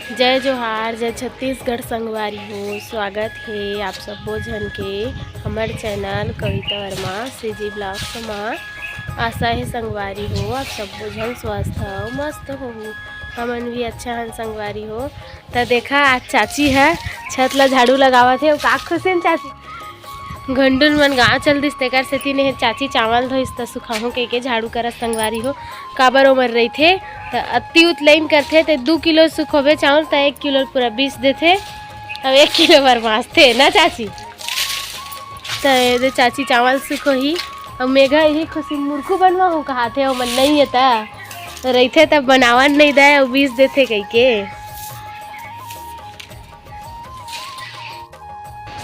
जय जोहार, जय छत्तीसगढ़ संगवारी हो। स्वागत है आप सबो झन के हमारे चैनल कविता वर्मा सीजी ब्लॉग्स में। आशा है संगवारी हो आप सबो झन स्वस्थ हो, मस्त हो, हमन भी अच्छा हन संगवारी हो। तो देखा आज चाची है छत ला झाड़ू लगावत है। का खुश है चाची? घंटुन मन गाँव चल दिस तेकर सेती ने चाची चावल धोइस त सुखाहू के झाड़ू करत संगवारी हो। काबर उमर रही थे तो अति उत लाइन करते तो 2 किलो सुखोबे चावल तो 1 किलो पूरा 20 देते और 1 किलो बरमासते ना चाची। तो चाची चावल सुखो ही और मेघा यही खुशी मुर्खू बनवा हो कहाते हो मन नहीं था रही थे तब बनावन नहीं दे और 20 देते कही के।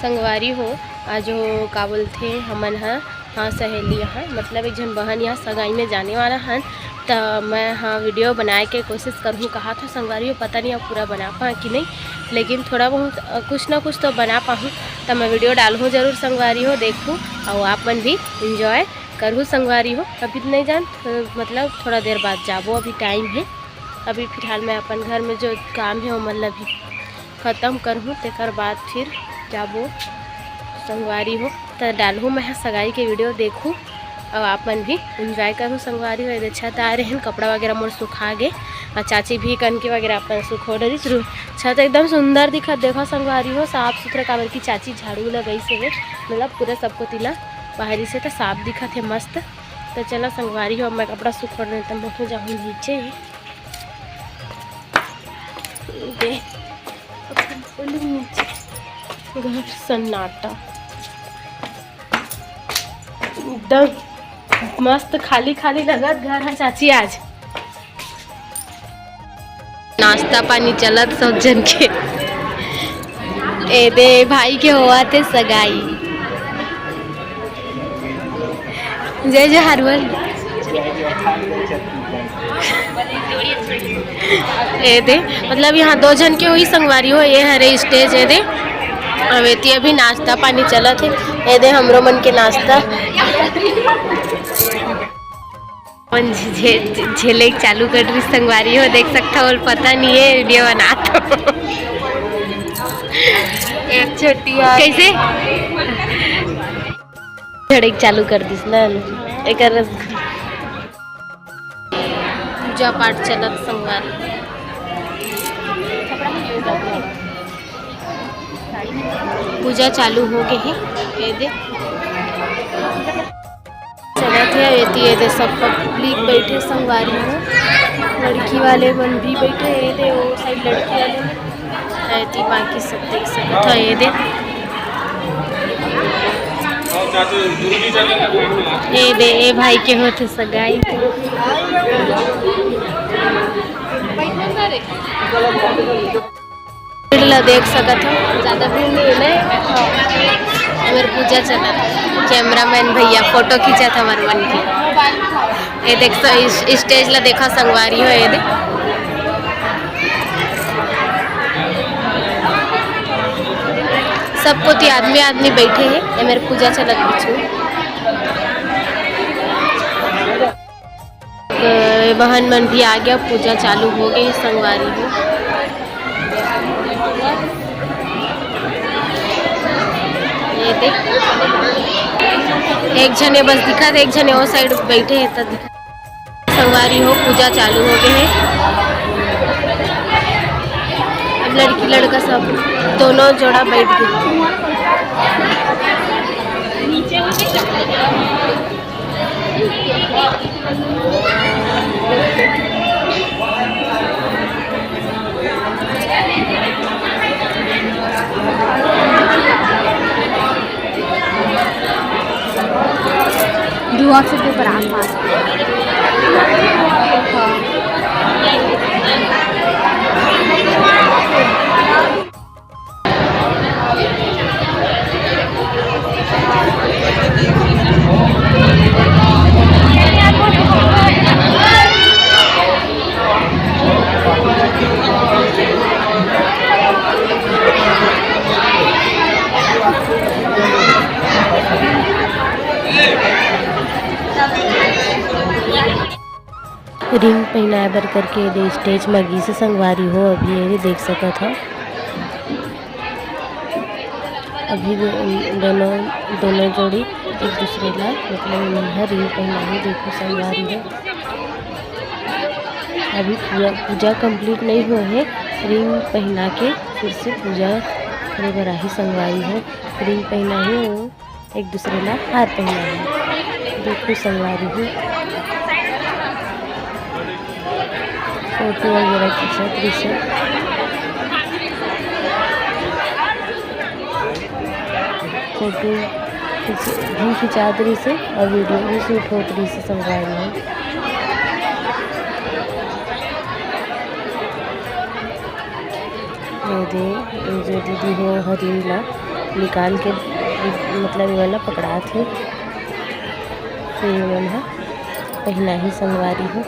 संगवारी हो आज हो का बोलते हमन हाँ सहेली यहाँ मतलब एक जन बहन यहाँ सगाई में जाने वाला हन। तो मैं हाँ वीडियो बनाए के कोशिश करूँ कहा था संगवारी हो, पता नहीं अब पूरा बना पाऊँ कि नहीं, लेकिन थोड़ा बहुत कुछ ना कुछ तो बना पाऊँ। तो मैं वीडियो डालूँ ज़रूर संगवारी हो, देखूँ और आप मन भी इंजॉय करूँ संगवारी हो। अभी नहीं जान मतलब थोड़ा देर बाद जाबो, अभी टाइम है। अभी फिलहाल मैं अपन घर में जो काम है वो मतलब भी ख़त्म करूँ तेकर बाद फिर जाबो संगवारी हो। तो डालूँ मैं सगाई के वीडियो देखूँ और आप मन भी इंजॉय करूँ संगवारी हो। छत आ रहे हैं, कपड़ा वगैरह मोर सुखा गए और चाची भी कनके वगैरह अपन सुखो डरी। छत एकदम सुंदर दिखत देखो संगवारी हो, साफ सुथरा काबर की चाची झाड़ू लगई से है मतलब पूरा सबको तिला बाहरी से तो साफ दिखत है मस्त। तो चला संगवारी हो मैं कपड़ा सुखो रही तो मैं जाऊँ नीचे नीचे घर सन्नाटा एकदम मस्त खाली खाली लगत घर है चाची। आज नाश्ता पानी चलत सब जन के। ए दे भाई के हुआ थे सगाई। जय जय हरवल ए दे मतलब यहाँ 2 जन के हुई संगवारी हो। ये हरे स्टेज है दे अवेती अभी नाश्ता पानी चलत है। ए दे हमरो मन के नाश्ता झेले चालू कर रही संगवारी हो, देख सकता हो पता नहीं है वीडियो बना तो एक छोटी कैसे झड़क चालू कर दिस ना एक पूजा पाठ चलत संगवारी। पूजा चालू हो गई है ये दे चलत है। ये दे सब पब्लिक बैठे संगवारी हो, लड़की वाले मन भी बैठे ये दे वो साइड लड़की वाले रहती बाकी सब देख सकते हो। ये दे ए भाई के होते सगाई देख सकत हो ज़्यादा भीड़ नहीं है। मेरे पूजा चला कैमरामैन भैया फोटो खींचा था हमारे मन की। ये देख तो स्टेज ला देखा संगवारी हो। ये देख सबको ती आदमी बैठे हैं। ये मेरे पूजा चलत पीछू बहन मन भी आ गया, पूजा चालू हो गई संगवारी हो। ये देख एक जने बस दिखा एक जने वो साइड बैठे हैं तब दिखा संगवारी हो। पूजा चालू हो गए हैं। अब लड़की लड़का सब दोनों जोड़ा बैठ गए। व्हाट्सएप पर आसपास रिंग पहनाए बर करके दे स्टेज मगी से संगवारी हो अभी ये देख सका था। अभी दोनों जोड़ी एक दूसरे ला मतलब इन्हें रिंग पहना ही देखो संगवारी है। अभी पूजा कंप्लीट नहीं हुआ है, रिंग पहना के फिर से पूजा करे बराही संगवारी है। रिंग पहना ही वो एक दूसरे ला हार पहना है देखो संगवारी है। फोटो वगैरह खींचत रही से फोटो भी खिंचात रही से और वीडियो भी शूट होत रही से संगवारी है। ये जो दीदी हो हरी ला निकाल के मतलब ये वाला पकड़ा थे फिर मन पहना ही संगवारी हो।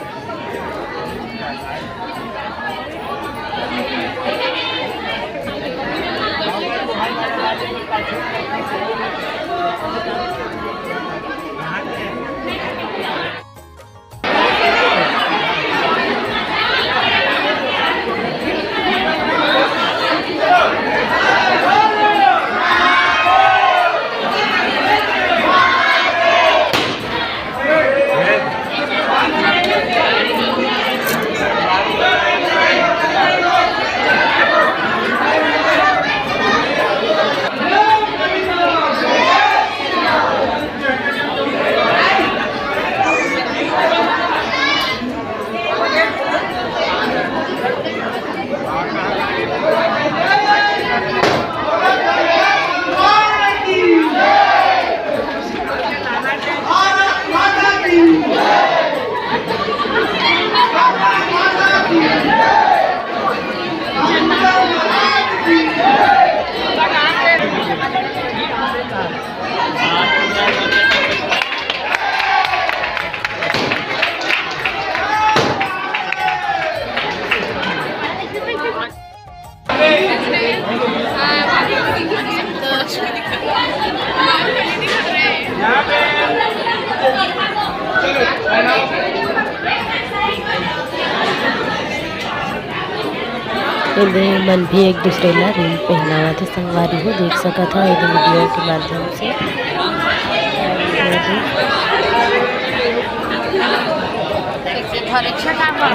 मन भी एक दूसरे ला रिंग पहनावा थे संगवारी हो देख सका था ये वीडियो के माध्यम से।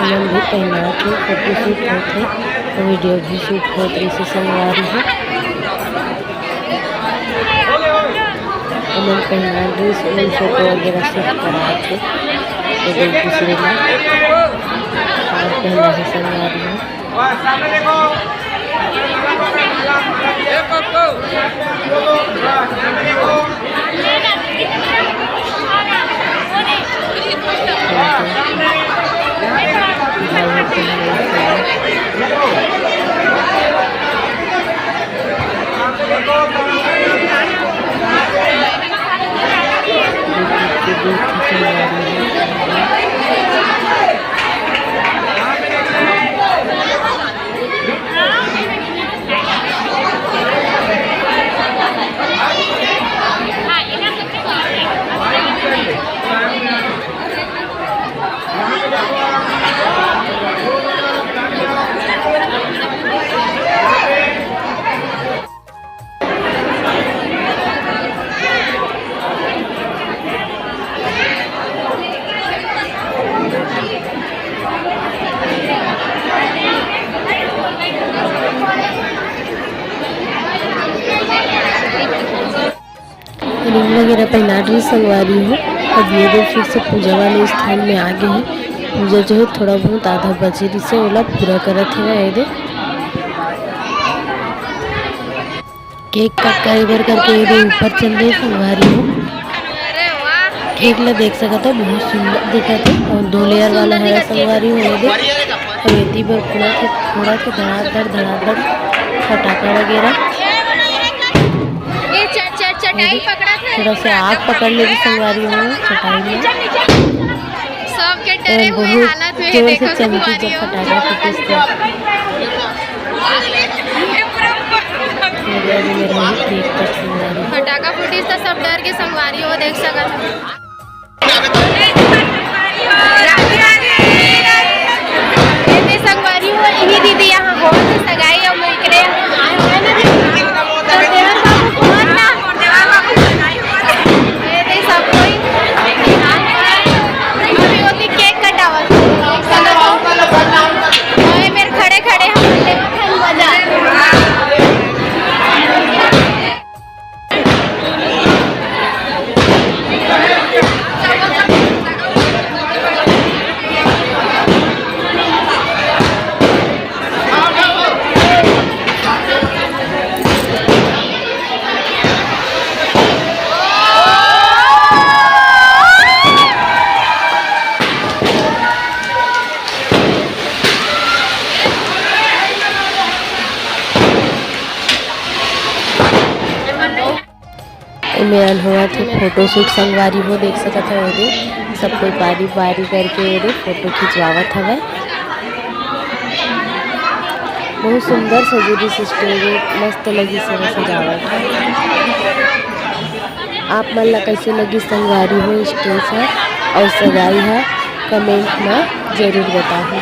मन भी पहना थे फोटो शूट होते और वीडियो भी शूट होते रही से संगवारी हो। मन पहना ड्रेस फोटो वगैरह शूट कराए थे एक दूसरे ला और पहना से संगवारी हो। सामने देखो रिंग वगैरह पहना रही संगवारी हूँ। अब ये देख फिर से पूजा वाले स्थान में आ गए हैं। पूजा जो है थोड़ा बहुत आधा बजे से ओला पूरा करत है। ये दे केक कट कर करके ये ऊपर चल रही संगवारी हूँ। केक ला देख सका था बहुत सुंदर दिखा था और 2 लेयर वाला है संगवारी हूँ। ये देख हवेती पर थोड़ा सा धड़ाधड़ फटाका वगैरह थोड़ा सा आग पकड़ लेगी संगवारी में चटाई में। सबके डरे हुए हालत में जोर से चमकी जब फटाका फूटते फटाका फूटी तो सब डर के संगवारी हो देख सकत। इमें हुआ थे फोटो शूट संगवारी हो देख सकत है ओदे सब कोई बारी बारी करके ओदे फोटो खिंचवावत हवे। बहुत सुंदर सजी स्टेज मस्त लगी सब सजावट। आप मन ला कैसे लगी संगवारी हो स्टेज है और सगाई है कमेंट में जरूर बताओ।